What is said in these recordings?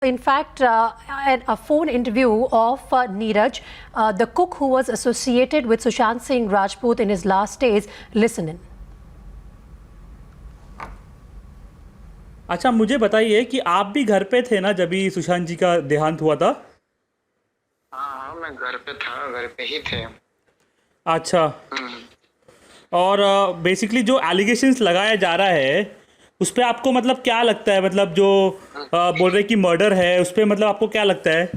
In fact, a phone interview of Neeraj, the cook who was associated with Sushant Singh Rajput in his last days. Listen in. अच्छा, मुझे बताइए कि आप भी घर पे थे ना जब भी सुशांत जी का देहांत हुआ था? हाँ, मैं घर पे था, घर पे ही थे। अच्छा। और बेसिकली जो एलिगेशंस लगाया जा रहा है उस पे आपको मतलब क्या लगता है, मतलब जो बोल रहे कि मर्डर है उस पे मतलब आपको क्या लगता है?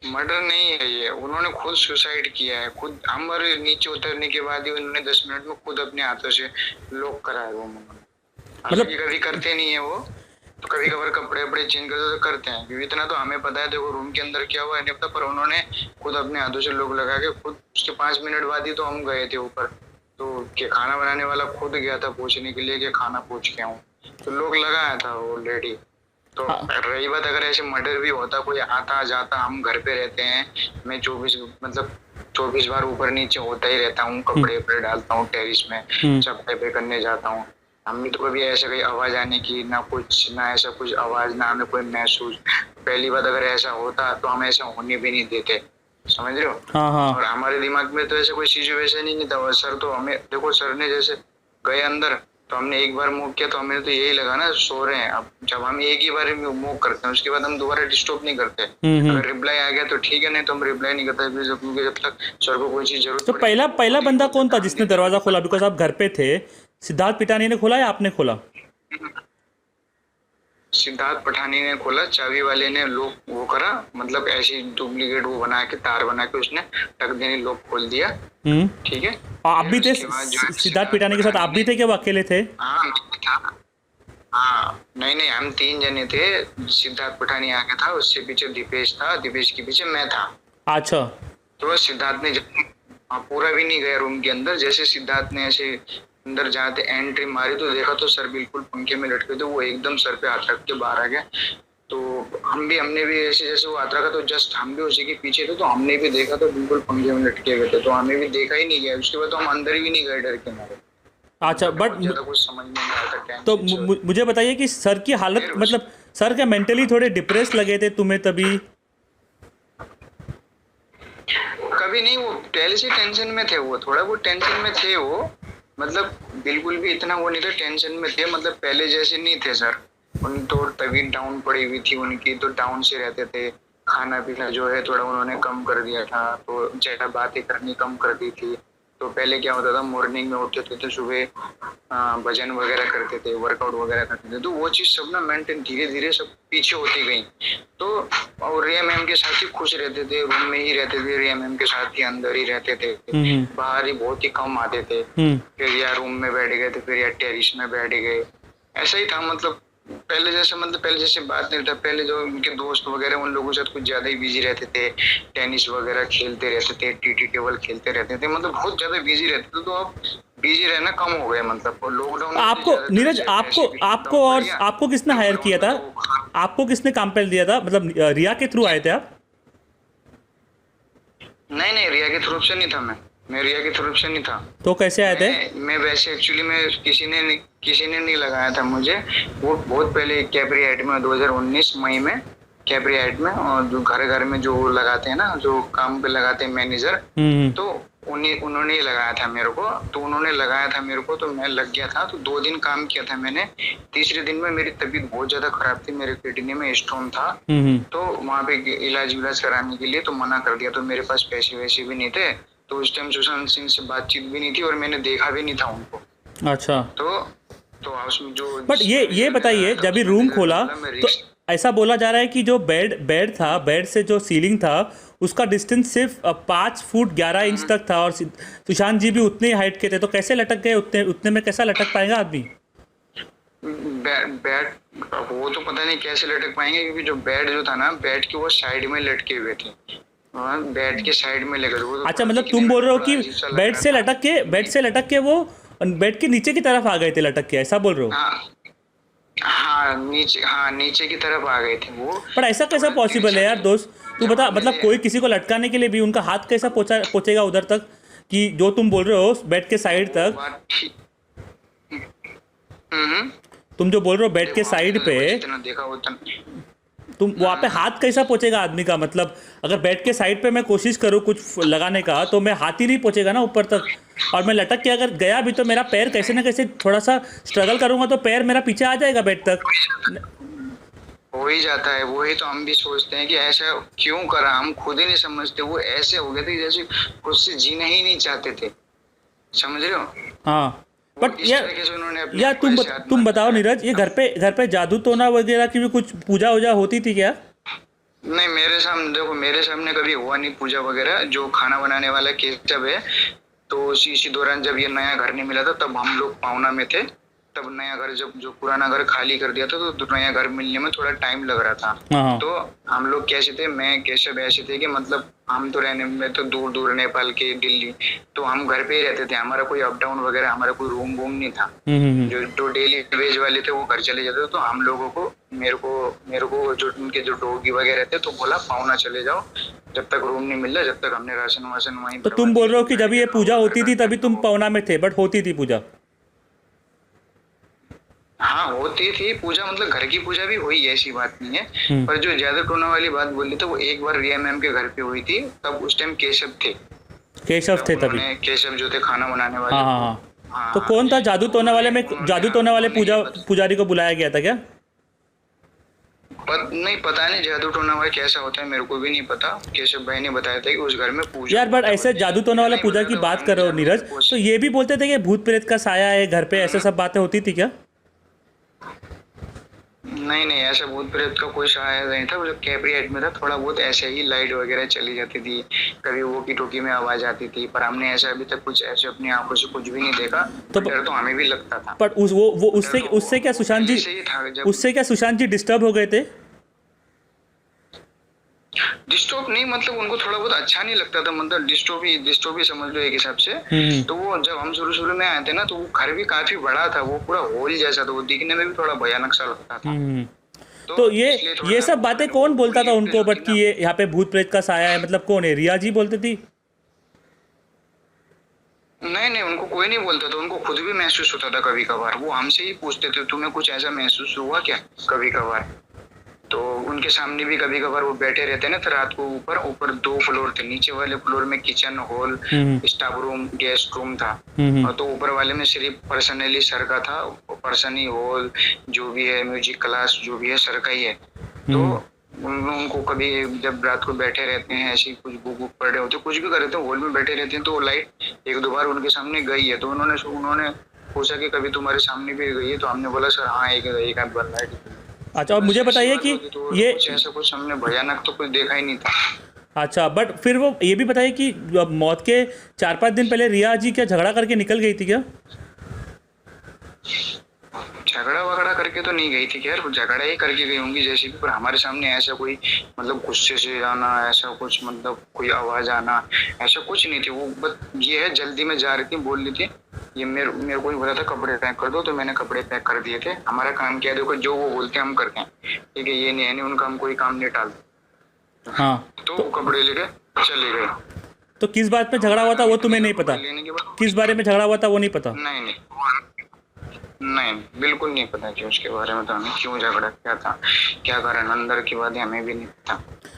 मर्डर नहीं है ये, उन्होंने खुद सुसाइड किया है। खुद हमारे नीचे उतरने के बाद ही उन्होंने 10 मिनट में खुद अपने हाथों से लॉक करा है रूम में। मतलब कभी करते नहीं है वो, तो कभी कभार कपड़े वपड़े चेंज करते तो करते हैं, क्योंकि इतना तो हमें पता है देखो रूम के अंदर क्या हुआ है नहीं पता, पर उन्होंने खुद अपने हाथों से लॉक लगा के खुद उसके 5 मिनट बाद ही तो हम गए थे ऊपर, तो कि खाना बनाने वाला खुद गया था पूछने के लिए कि खाना पूछ के आऊँ, तो लोग लगाया था ऑलरेडी। तो रही बात अगर ऐसे मर्डर भी होता, कोई आता जाता, हम घर पे रहते हैं, मैं 24 बार ऊपर नीचे होता ही रहता हूँ, कपड़े वपड़े डालता हूँ टेरिस में, चप्पे पे करने जाता हूँ, हमने तो कभी ऐसा कोई आवाज आने की ना कुछ, ना ऐसा कुछ आवाज, ना हमें कोई महसूस। पहली बात अगर ऐसा होता तो हम ऐसा होने भी नहीं देते, समझ रहे हो? हाँ हाँ। और हमारे दिमाग में तो ऐसा कोई सिचुएशन ही नहीं था। और सर तो हमें देखो, सर ने जैसे गए अंदर तो हमने एक बार मूव किया तो हमें तो यही लगा ना सो रहे हैं। अब जब हम एक ही बार मूव करते हैं उसके बाद हम दोबारा डिस्टर्ब नहीं करते। अगर रिप्लाई आ गया तो ठीक है, नहीं तो हम रिप्लाई नहीं करते, क्योंकि जब तक सर को कोई चीज जरूरत। तो पहला बंदा कौन था जिसने दरवाजा खोला? बिकॉज आप घर पे थे। सिद्धार्थ पिटानी ने खोला या आपने खोला? सिद्धार्थ पठानी ने खोला, चाबी वाले ने लॉक वो करा, मतलब ऐसी डुप्लीकेट वो बना के तार बना के उसने टक देने लॉक खोल दिया। ठीक है। आप भी थे सिद्धार्थ पिटानी के साथ? आप भी थे क्या, वो अकेले थे? हाँ था। हाँ नहीं, हम 3 जने थे। सिद्धार्थ पठानी आगे था, उससे पीछे दीपेश था, दीपेश के पीछे मैं था। अच्छा। तो सिद्धार्थ ने पूरा भी नहीं गया रूम के अंदर, जैसे सिद्धार्थ ने ऐसे अंदर जाते एंट्री मारी तो देखा तो सर बिल्कुल पंखे में लटके थे, वो एकदम सर पे हाथ रख के बाहर आ गया। तो हमने भी ऐसे जैसे वो हाथ रखा तो जस्ट हम भी उसी के पीछे थे, तो हमने भी देखा तो बिल्कुल पंखे में लटके हुए थे, तो हमें भी देखा ही नहीं गया। उसके बाद तो हम अंदर भी नहीं गए डर के मारे। अच्छा, बट कुछ समझ में नहीं आया था। तो मुझे बताइए कि सर की हालत, मतलब सर क्या मेंटली थोड़े डिप्रेस लगे थे तुम्हें तभी? कभी नहीं, वो पहले से टेंशन में थे, वो थोड़ा वो टेंशन में थे वो, मतलब बिल्कुल भी इतना वो नहीं था, टेंशन में थे, मतलब पहले जैसे नहीं थे सर। उन तो तबीयत डाउन पड़ी हुई थी उनकी, तो डाउन से रहते थे। खाना पीना जो है थोड़ा उन्होंने कम कर दिया था, तो ज्यादा बातें करनी कम कर दी थी। तो पहले क्या होता था, मॉर्निंग में उठते थे तो सुबह भजन वगैरह करते थे, वर्कआउट वगैरह करते थे, तो वो चीज सब ना मेंटेन धीरे धीरे सब पीछे होती गई। तो और रिया मैम के साथ ही खुश रहते थे, रूम में ही रहते थे, रिया मैम के साथ ही अंदर ही रहते थे, बाहर ही बहुत ही कम आते थे। फिर या रूम में बैठ गए थे, फिर या टेरिस में बैठ गए, ऐसा ही था। मतलब पहले जैसे बात नहीं था। पहले जो उनके दोस्त वगैरह उन लोगों के साथ कुछ ज्यादा ही बिजी रहते थे, टेनिस वगैरह खेलते रहते थे, टीटी टेबल खेलते रहते थे, मतलब बहुत ज्यादा बिजी रहते थे। तो अब बिजी रहना कम हो गया, मतलब लॉकडाउन। आपको नीरज, आपको और आपको किसने हायर किया था? आपको किसने काम पे दिया था? मतलब रिया के थ्रू आए थे आप? नहीं, रिया के थ्रू से नहीं था। मैं रिया के थ्रू से नहीं था। तो कैसे आए थे? मैं वैसे एक्चुअली में किसी ने नहीं लगाया था मुझे। वो बहुत पहले कैप्री एड में 2019 मई में कैप्री एड में, और जो घर में जो लगाते हैं ना, जो काम पे लगाते हैं मैनेजर, तो उन्होंने ही लगाया था मेरे को। तो उन्होंने लगाया था मेरे को, तो मैं लग गया था। तो 2 दिन काम किया था मैंने। तीसरे दिन में मेरी तबीयत बहुत ज्यादा खराब थी, मेरे किडनी में स्टोन था। तो वहाँ पे इलाज कराने के लिए तो मना कर दिया। तो मेरे पास पैसे वैसे भी नहीं थे, तो उस टाइम सुशांत सिंह से बातचीत भी नहीं थी, और मैंने देखा भी नहीं था उनको। अच्छा। तो उसमें जो बट ये बताइए, जब भी रूम खोला तो ऐसा बोला जा रहा है कि जो बेड था, बेड से जो सीलिंग था उसका डिस्टेंस सिर्फ 5 फुट 11 इंच तक था, और सुशांत जी भी उतने ही हाइट के थे। तो कैसे लटक गए? उतने में कैसा लटक पाएगा आदमी? बेड वो तो पता नहीं कैसे लटक पाएंगे, क्योंकि जो बेड जो था ना, बेड के वो साइड में लटके हुए थे, बेड के साइड में लगे थे। अच्छा, मतलब तुम बोल रहे हो कि बेड से लटक के वो बेड के नीचे की तरफ आ गए थे लटक के, ऐसा बोल रहे हो? हाँ नीचे की तरफ आ गए थे वो। पर ऐसा कैसा पॉसिबल है यार दोस्त? तू बता, मतलब कोई किसी को लटकाने के लिए भी उनका हाथ कैसा पहुंचेगा उधर तक, कि जो तुम बोल रहे हो बेड के साइड तक? तुम जो बोल रहे हो बेड के साइड पे, जितना देखा उतना तुम वहाँ पे हाथ कैसा पहुँचेगा आदमी का? मतलब अगर बेड के साइड पे मैं कोशिश करूँ कुछ लगाने का तो मैं हाथ ही नहीं पहुँचेगा ना ऊपर तक, और मैं लटक के अगर गया भी तो मेरा पैर कैसे ना कैसे थोड़ा सा स्ट्रगल करूँगा तो पैर मेरा पीछे आ जाएगा बेड तक। हो ही जाता है। वही तो हम भी सोचते हैं कि ऐसा क्यों करा, हम खुद ही नहीं समझते। वो ऐसे हो गए थे जैसे खुद से जीना ही नहीं चाहते थे, समझ रहे हो? हाँ बट इस तरीके से उन्होंने अपने यार आप को ऐसे तुम आत्महत्या बताओ नीरज, ये घर पे जादू टोना वगैरह की भी कुछ पूजा वूजा होती थी क्या? नहीं, मेरे सामने देखो, मेरे सामने कभी हुआ नहीं पूजा वगैरह। जो खाना बनाने वाला केशव है, तो इसी दौरान जब ये नया घर नहीं मिला था तब हम लोग पावना में थे। तब नया घर जब जो पुराना घर खाली कर दिया था तो नया घर मिलने में थोड़ा टाइम लग रहा था। हाँ। तो हम लोग कैसे थे, मैं केशव ऐसे थे कि मतलब हम तो रहने में तो दूर दूर नेपाल के दिल्ली, तो हम घर पे ही रहते थे। हमारा कोई अप डाउन वगैरह, हमारा कोई रूम वूम नहीं था। जो डेली वेज वाले थे वो घर चले जाते थे। तो हम लोगों को मेरे को जो उनके जो डॉगी वगैरह थे तो बोला पावना चले जाओ, जब तक रूम नहीं मिल रहा, जब तक हमने राशन वाशन वहीं। तो तुम बोल रहे हो कि जब ये पूजा होती थी तभी तुम पावना में थे, बट होती थी पूजा? हाँ होती थी पूजा, मतलब घर की पूजा भी हुई, ऐसी बात नहीं है। पर जो ज्यादा टोना वाली बात बोली तो वो एक बार रिया मैम के घर पे हुई थी। तब उस टाइम केशव थे तभी केशव जो थे खाना बनाने वाले। हाँ। तो कौन था जादू टोना वाले में? जादू टोना वाले पुजारी को बुलाया गया था क्या? नहीं, पता नहीं जादू टोना वाला कैसा होता है, मेरे को भी नहीं पता। केशव भाई ने बताया था कि उस घर में पूजा। यार बट ऐसे जादू टोना वाला पूजा की बात कर रहे हो नीरज, तो ये भी बोलते थे कि भूत प्रेत का साया है घर पे, ऐसे सब बातें होती थी क्या? नहीं, ऐसा भूत प्रेत का कोई सहायता नहीं था। जब कैप्रिएट में था थोड़ा बहुत ऐसे ही लाइट वगैरह चली जाती थी, कभी वोकी टोकी में आवाज आती थी, पर हमने ऐसा अभी तक कुछ ऐसे अपनी आंखों से कुछ भी नहीं देखा। तो डर तो हमें भी लगता था। पर उससे क्या सुशांत जी डिस्टर्ब हो गए थे? डिस्टर्ब नहीं, मतलब उनको थोड़ा बहुत अच्छा नहीं लगता था, मतलब डिस्टर्ब ही समझ लो एक हिसाब से। तो वो जब हम शुरू में आए थे ना, तो वो घर भी काफी बड़ा था, वो पूरा हॉल जैसा था, वो दिखने में भी थोड़ा भयानक सा लगता था। तो ये सब बातें कौन बोलता था उनको, बट कि ये यहाँ पे भूत प्रेत का साया है, मतलब कौन है? रिया जी बोलती थी? नहीं, उनको कोई नहीं बोलता था, उनको खुद भी महसूस होता था कभी कभार। वो हमसे ही पूछते थे तुम्हें कुछ ऐसा महसूस हुआ क्या कभी कभार। तो उनके सामने भी कभी कभार वो बैठे रहते ना, तो रात को ऊपर 2 फ्लोर थे, नीचे वाले फ्लोर में kitchen hall, staff room, guest room था। और तो ऊपर वाले में सिर्फ पर्सनली सर का था, पर्सनली हॉल जो भी है, म्यूजिक क्लास जो भी है सर का ही है। तो उनको कभी जब रात को बैठे रहते हैं, ऐसे कुछ बुक पढ़ रहे होते, कुछ भी कर रहे थे, हॉल में बैठे रहते हैं, तो वो लाइट 1-2 बार उनके सामने गई है। तो उन्होंने पूछा कि कभी तुम्हारे सामने भी गई है? तो हमने बोला सर हाँ, एक आध बार लाइट। अच्छा, और मुझे बताइए कि ये ऐसा कुछ हमने भयानक तो कुछ देखा ही नहीं था। अच्छा, बट फिर वो ये भी बताइए कि मौत के 4-5 दिन पहले रिया जी क्या झगड़ा करके निकल गई थी क्या? झगड़ा वगड़ा करके तो नहीं गई थी यार, झगड़ा ही करके गई होंगी जैसे भी, पर हमारे सामने ऐसा कोई मतलब गुस्से से आना, ऐसा कुछ मतलब कोई आवाज आना, ऐसा कुछ नहीं थी। वो बस ये है जल्दी में जा रही थी, बोल रही थी ये मेरे को ही बोला था कपड़े पैक कर दो, तो मैंने कपड़े पैक कर दिए थे। हमारा काम क्या है, देखो जो वो बोलते हैं हम करते हैं, ठीक है, ये नहीं है, उनका हम कोई काम नहीं टालते। हाँ, तो कपड़े लेके चले गए। तो किस बात पे झगड़ा हुआ था वो तुम्हें नहीं पता? किस बारे में झगड़ा हुआ था वो नहीं पता? नहीं, बिल्कुल नहीं पता कि उसके बारे में, तो हमें क्यों झगड़ा क्या था, क्या कारण, अंदर की बातें हमें भी नहीं पता।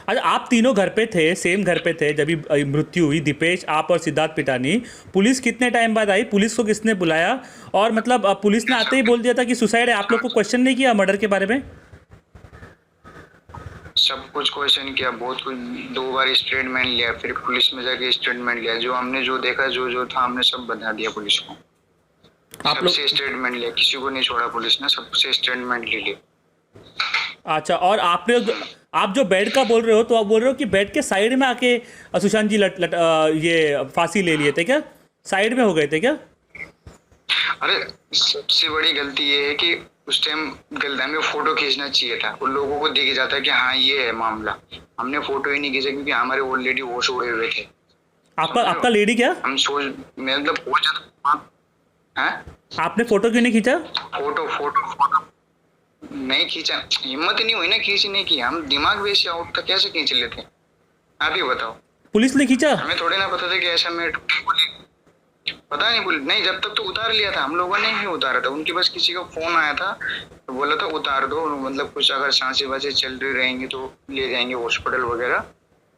अच्छा, आप तीनों घर पे थे, सेम घर पे थे जब मृत्यु हुई, दीपेश, आप और सिद्धार्थ पिटानी। पुलिस कितने टाइम बाद आई? पुलिस को किसने बुलाया? और मतलब पुलिस ने आते ही बोल दिया था कि सुसाइड है, आप लोग को क्वेश्चन नहीं किया मर्डर के बारे में? सब कुछ क्वेश्चन किया, बहुत कुछ, 2 बार स्टेटमेंट लिया, फिर पुलिस में जाके स्टेटमेंट लिया, जो हमने जो देखा जो था हमने सब बता दिया पुलिस को। सबसे स्टेटमेंट लिया, किसी को नहीं छोड़ा पुलिस ने, सबसे स्टेटमेंट ले लिया। अच्छा, और आप जो बेड का बोल रहे हो, तो आप बोल रहे हो कि बेड के साइड में आके सुशांत जी ये फांसी ले लिए थे क्या? साइड में हो गए थे क्या? अरे सबसे बड़ी गलती ये है कि उस टाइम हमें फोटो खींचना चाहिए था, उन लोगों को दिख जाता है कि हाँ ये है मामला। हमने फोटो ही नहीं खींचा क्योंकि हमारे ऑलरेडी होश उड़े हुए थे। आपका लेडी क्या? हम सोच मतलब हो जाता है। आपने फोटो क्यों नहीं खींचा? फोटो नहीं खींचा, हिम्मत ही नहीं हुई ना खींचने की। हम दिमाग वैसे आउट था, कैसे खींच लेते? आप ही बताओ। पुलिस ने खींचा? हमें थोड़ी ना पता था कि ऐसा मैं पता नहीं नहीं, जब तक तो उतार लिया था हम लोगों ने ही उतारा था। उनके पास किसी का फोन आया था तो बोला था उतार दो, मतलब कुछ अगर सांसें वासें चल रही रहेंगी तो ले जाएंगे हॉस्पिटल वगैरह।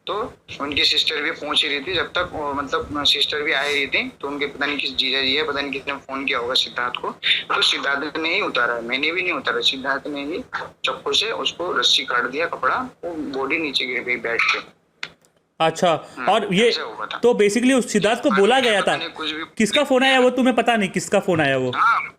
तो उनकी सिस्टर भी पहुंच ही रही थी जब तक, मतलब सिस्टर भी आ रही थी, तो उनके पता नहीं किस जीजा जी है, पता नहीं किसने फोन किया होगा सिद्धार्थ को, तो सिद्धार्थ ने ही उतारा, मैंने भी नहीं उतारा, सिद्धार्थ ने ही चप्पू से उसको रस्सी काट दिया, कपड़ा, वो बॉडी नीचे गिर गई बेड पे। अच्छा, और ये ऐसा हुआ था। तो बेसिकली उस सिद्धार्थ को बोला गया था, कुछ भी किसका फोन आया वो तुम्हें पता नहीं, किसका फोन आया वो? हाँ,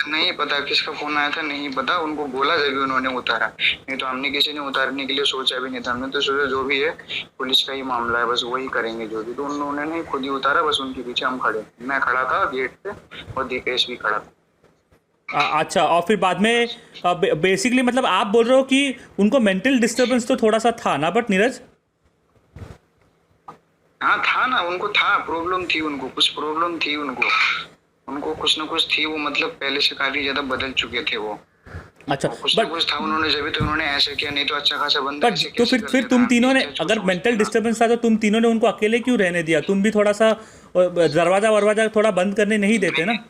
नहीं पता किसका फोन आया था, नहीं पता। उनको बोला जब भी उन्होंने उतारा, नहीं तो हमने किसी ने उतारने के लिए सोचा भी नहीं था। हमने तो सोचा जो भी है पुलिस का ही मामला है, बस वही करेंगे जो भी। तो उन्होंने नहीं, खुद ही उतारा, बस उनके पीछे हम खड़े, मैं खड़ा था गेट पे और दीपेश भी खड़ा था। अच्छा, और फिर बाद में बेसिकली मतलब आप बोल रहे हो कि उनको मेंटल डिस्टर्बेंस तो थोड़ा सा था ना, बट नीरज? हाँ था ना, उनको था, प्रॉब्लम थी, उनको कुछ प्रॉब्लम थी, उनको कुछ ना कुछ थी। वो मतलब पहले से काफी ज्यादा बदल चुके थे वो। अच्छा, कुछ ना कुछ था, उन्होंने जब भी तो उन्होंने ऐसे किया, नहीं तो अच्छा खासा बंदा ऐसे तो कैसे फिर कर तुम लेता? तीनों ने, अच्छा, अगर छोटा मेंटल बच्चा। डिस्टर्बेंस था तो तुम तीनों ने उनको अकेले क्यों रहने दिया? तुम भी थोड़ा सा दरवाजा वरवाजा थोड़ा बंद करने नहीं देते ना?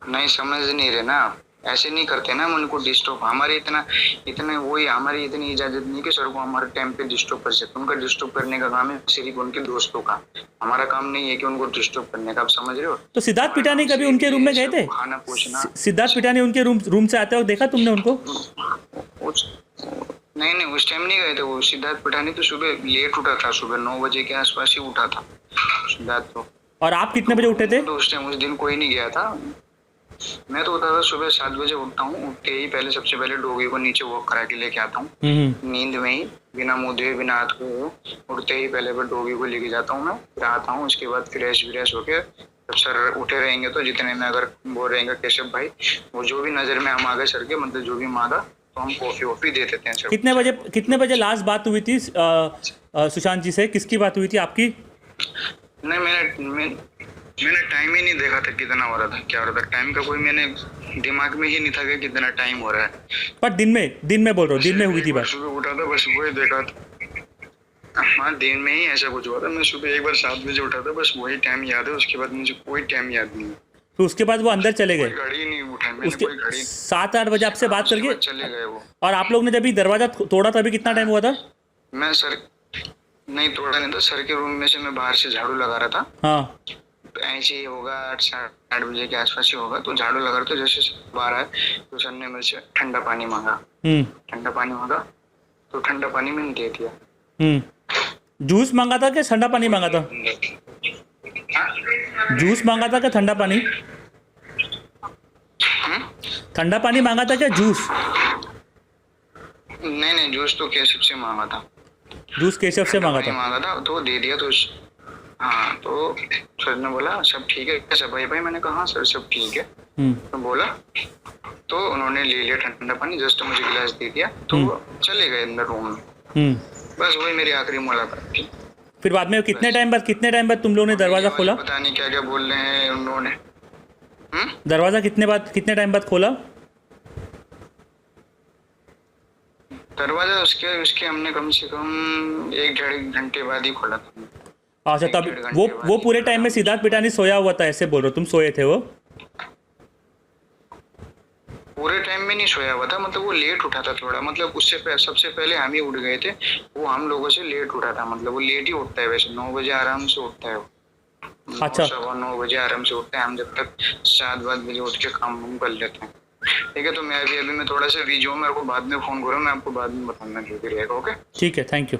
नहीं समझ नहीं रहे ना, ऐसे नहीं करते ना हम उनको डिस्टर्ब। हमारे इतना वही, हमारी इतनी इजाजत नहीं कि सर को हमारे टाइम पे डिस्टर्ब कर सकते। उनका डिस्टर्ब करने का काम है सिर्फ उनके दोस्तों का, हमारा काम नहीं है कि उनको डिस्टर्ब करने का। आप समझ रहे हो? तो सिद्धार्थ पिटानी कभी उनके रूम में गए थे? खाना पूछना, सिद्धार्थ पिटानी उनके रूम से आते वक्त देखा तुमने उनको? नहीं उस टाइम नहीं गए थे वो। सिद्धार्थ पिटानी तो सुबह लेट उठा था, सुबह 9 बजे के आसपास ही उठा था सिद्धार्थ तो। और आप कितने बजे उठे थे? तो उस टाइम उस दिन कोई नहीं गया था। मैं तो उठा था सुबह 7 बजे उठता हूँ। उठते ही पहले सबसे पहले डॉगी को नीचे वॉक करा के लेके आता हूँ, नींद में ही, बिना मुंह धोए बिना हाथ धोए। उठते ही पहले डॉगी को लेके जाता हूँ मैं, फिर आता हूँ। उसके बाद फ्रेश होके जब सर उठे रहेंगे तो जितने में अगर वो रहेंगे केशव भाई, वो जो भी नजर में हम आगे सर के, मतलब जो भी मांगा तो हम कॉफी वॉफी दे देते हैं सर। कितने बजे लास्ट बात हुई थी सुशांत जी से? किसकी बात हुई थी आपकी? नहीं मैंने टाइम ही नहीं देखा था कितना हो रहा था, क्या हो रहा था। टाइम का कोई मैंने दिमाग में ही नहीं था कि कितना टाइम हो रहा है। पर दिन में बोल रहा हूँ, दिन में हुई थी बात? सुबह उठा था बस वही देखा था। हाँ दिन में ही ऐसा कुछ हुआ था। मैं सुबह एक बार 7 बजे उठा था, बस वही टाइम याद है। उसके बाद मुझे कोई टाइम याद नहीं। तो उसके बाद वो अंदर चले गए? घड़ी नहीं उठा मैंने, उसके कोई घड़ी। 7-8 बजे आपसे बात करके चले गए वो। और आप लोग ने जब दरवाजा तोड़ा तभी कितना टाइम हुआ था? मैं सर नहीं तोड़ा नहीं था, सर के रूम में से मैं बाहर से झाड़ू लगा रहा था। हाँ, ऐसे ही होगा 8-8 बजे के आसपास ही होगा। तो झाड़ू लगा रहा था, जैसे बाहर आए तो सर ने मेरे से ठंडा पानी मांगा। ठंडा पानी मांगा तो ठंडा पानी मैंने दे दिया। जूस मांगा था कि ठंडा पानी मांगा था? जूस मांगा था क्या ठंडा पानी? ठंडा पानी मांगा था क्या जूस? नहीं जूस तो केशव से मांगा था। जूस केशव से मांगा था तो दे दिया। तो हाँ, तो सर ने बोला सब ठीक है सब भाई। मैंने कहा हाँ सर सब ठीक है। तो बोला तो उन्होंने ले लिया ठंडा पानी, जस्ट मुझे गिलास दे दिया, तो चले गए अंदर रूम में। बस वही मेरी आखिरी मुलाकात थी। फिर बाद में कितने टाइम बाद तुम लोगों ने दरवाजा खोला? पता नहीं क्या बोल रहे हैं उन्होंने। दरवाजा कितने टाइम बाद खोला? दरवाजा उसके हमने कम से कम 1-1.5 घंटे बाद ही खोला था। अच्छा, तब वो पूरे टाइम में सिद्धार्थ पिटानी सोया हुआ था, ऐसे बोल रहे हो? तुम सोए थे? वो पूरे टाइम में नहीं सोया हुआ था, मतलब वो लेट उठा था थोड़ा। मतलब उससे सबसे पहले हम ही उठ गए थे, वो हम लोगों से लेट उठा था। मतलब वो लेट ही उठता है वैसे, 9 बजे आराम से उठता है वो। अच्छा, 9 बजे आराम से उठता है। हम जब तक 7-8 बजे उठ के काम कर लेते हैं। ठीक है, तो मैं अभी मैं थोड़ा सा बिजी हूँ, मेरे को बाद में फोन करो, मैं आपको बाद में बताऊंगा जो भी रहेगा। ओके, ठीक है, थैंक यू।